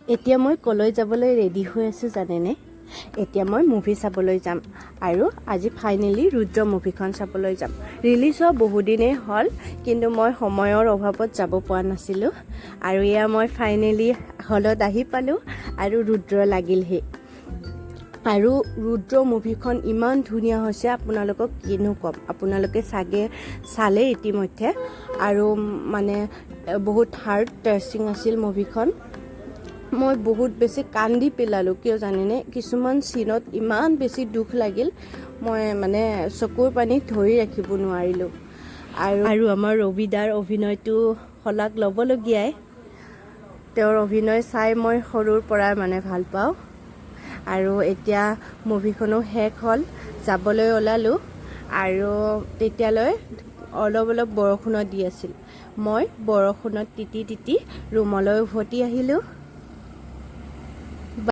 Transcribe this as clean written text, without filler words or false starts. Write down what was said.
এতিয়া মই কলৈ যাবলৈ ৰেডি হৈ আছোঁ জানেনে? এতিয়া মই মুভি চাবলৈ যাম আৰু আজি ফাইনেলি ৰুদ্ৰ মুভিখন চাবলৈ যাম। ৰিলিজ হোৱা বহুদিনেই হ'ল, কিন্তু মই সময়ৰ অভাৱত যাব পৰা নাছিলোঁ। আৰু এয়া মই ফাইনেলি হলত আহি পালোঁ আৰু ৰুদ্ৰ লাগিলহি। আৰু ৰুদ্ৰ মুভিখন ইমান ধুনীয়া হৈছে, আপোনালোকক কিনো ক'ম। আপোনালোকে চালে ইতিমধ্যে। আৰু মানে বহুত হাৰ্ট টাচিং আছিল মুভিখন। মই বহুত বেছি কান্দি পেলালোঁ, কিয় জানেনে? কিছুমান চিনত ইমান বেছি দুখ লাগিল, মই মানে চকুৰ পানী ধৰি ৰাখিব নোৱাৰিলোঁ। আৰু আমাৰ ৰবিদাৰ অভিনয়টো শলাগ ল'বলগীয়াই। তেওঁৰ অভিনয় চাই মই সৰুৰ পৰাই মানে ভাল পাওঁ। আৰু এতিয়া মুভিখনো শেষ হ'ল, যাবলৈ ওলালোঁ। আৰু তেতিয়ালৈ অলপ বৰষুণত দি আছিল। মই বৰষুণত তিতি ৰুমলৈ উভতি আহিলোঁ।